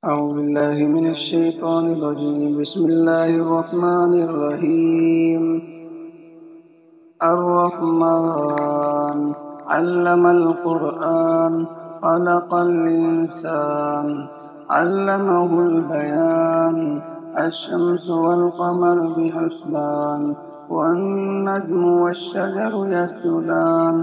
أعوذ بالله من الشيطان الرجيم. بسم الله الرحمن الرحيم. الرحمن علم القرآن خلق الإنسان علمه البيان. الشمس والقمر بحسبان والنجم والشجر يسجدان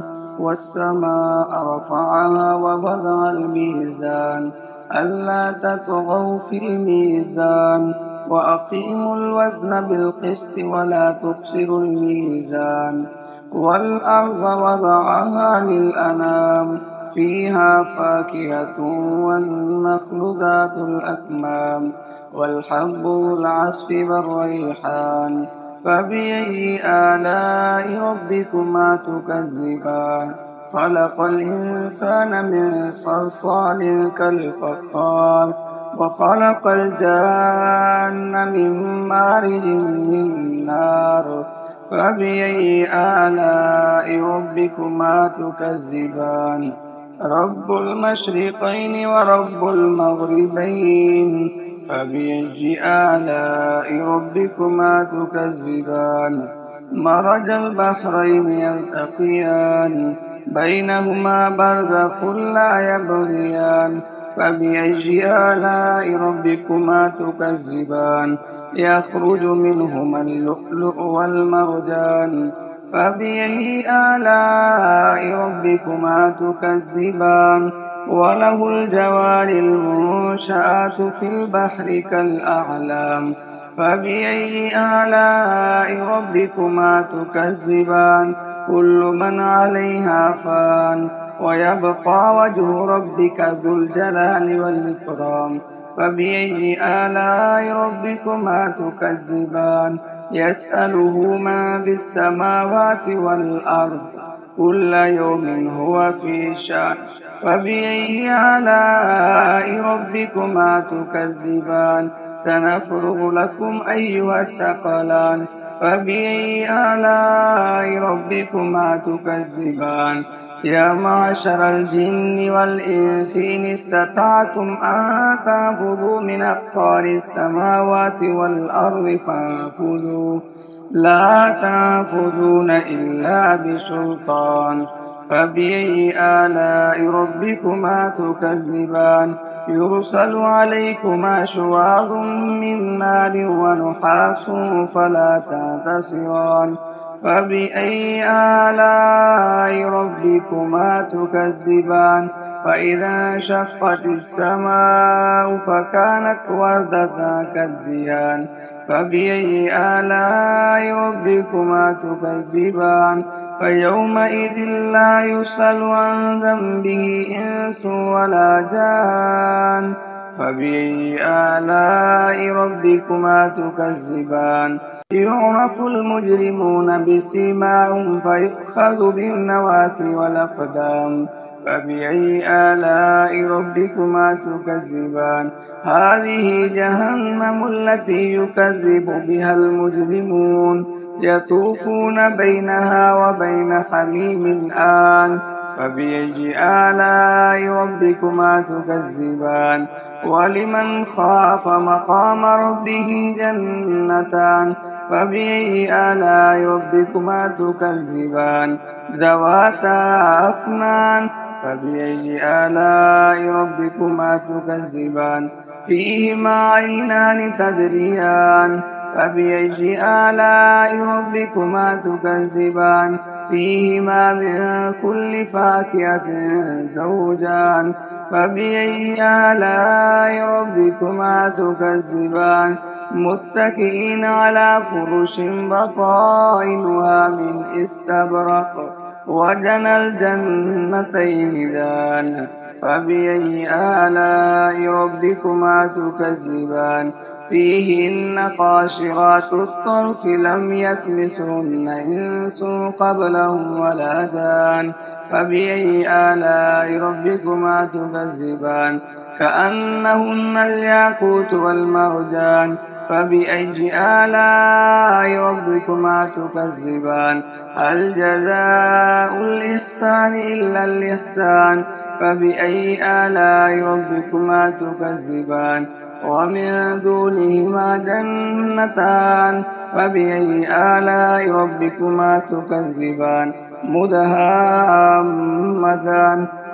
والسماء رفعها ووضع الميزان ألا تطغوا في الميزان وأقيموا الوزن بالقسط ولا تخسروا الميزان. والأرض وضعها للأنام فيها فاكهة والنخل ذات الأكمام والحب ذو العصف والريحان. فبأي آلاء ربكما تكذبان؟ خلق الإنسان من صلصال كالفخار وخلق الجان من مارج من نار. فبأي آلاء ربكما تكذبان؟ رب المشرقين ورب المغربين. فبأي آلاء ربكما تكذبان؟ مرج البحرين يلتقيان بينهما برزخ لا يبغيان. فبأي آلاء ربكما تكذبان؟ يخرج منهما اللؤلؤ والمرجان. فبأي آلاء ربكما تكذبان؟ وله الجوار المنشآت في البحر كالأعلام. فبأي آلاء ربكما تكذبان؟ كل من عليها فان ويبقى وجه ربك ذو الجلال والإكرام. فبأي آلاء ربكما تكذبان؟ يسأله من في السماوات والأرض كل يوم هو في شأن. فبأي آلاء ربكما تكذبان؟ سنفرغ لكم أيها الثقلان. فبأي آلاء ربكما تكذبان؟ يا معشر الجن والإنس إن استطعتم أن تنفذوا من أقطار السماوات والأرض فانفذوا لا تنفذون إلا بسلطان. فبأي آلاء ربكما تكذبان؟ يرسل عليكما شواظ من نار ونحاس فلا تنتصران. فبأي آلاء ربكما تكذبان؟ فإذا انشقت السماء فكانت وردة كالدهان. فبأي آلاء ربكما تكذبان؟ فيومئذ لا يسأل عن ذنبه إنس ولا جان. فبأي آلاء ربكما تكذبان؟ يعرف المجرمون بسيماهم فيؤخذ بالنواصي والأقدام. فبأي آلاء ربكما تكذبان؟ هذه جهنم التي يكذب بها المجرمون يطوفون بينها وبين حميم آن. فبأي آلاء ربكما تكذبان؟ ولمن خاف مقام ربه جنتان. فبأي آلاء ربكما تكذبان؟ ذواتا أفنان. فبأي آلاء ربكما تكذبان؟ فيهما عينان تجريان. فبأي آلاء ربكما تكذبان؟ فيهما من كل فاكهة زوجان. فبأي آلاء ربكما تكذبان؟ متكئين على فرش بطائنها من استبرق وجنى الجنتين دان. فبأي آلاء ربكما تكذبان؟ فيهن قاصرات الطرف لم يطمثهن إنس قبلهم ولا جان. فبأي آلاء ربكما تكذبان؟ كأنهن الياقوت والمرجان. فبأي آلاء ربكما تكذبان هل جزاء الإحسان إلا الإحسان فبأي آلاء ربكما تكذبان ومن دونهما جنتان فبأي آلاء ربكما تكذبان مدهامتان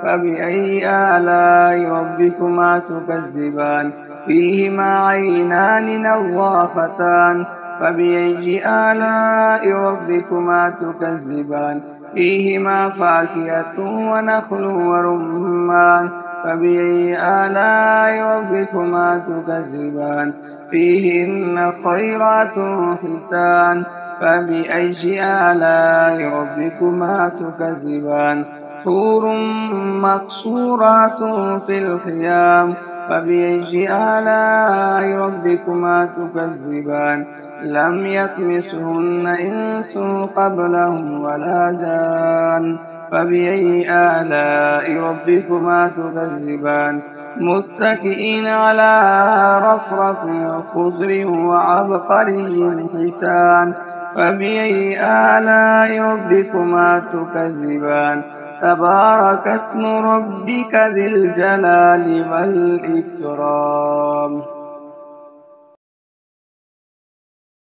فبأي آلاء ربكما تكذبان فيهما عينان نضاختان فبأي آلاء ربكما تكذبان فيهما فاكهة ونخل ورمان فبأي آلاء ربكما تكذبان فيهن خيرات حسان فبأي آلاء ربكما تكذبان حور مقصورات في الخيام فبأي آلاء ربكما تكذبان لم يطمسهن إنس قبلهم ولا جان فبأي آلاء ربكما تكذبان متكئين على رفرف خضر وعبقري حسان فبأي آلاء ربكما تكذبان تبارك اسم ربك ذي الجلال والإكرام.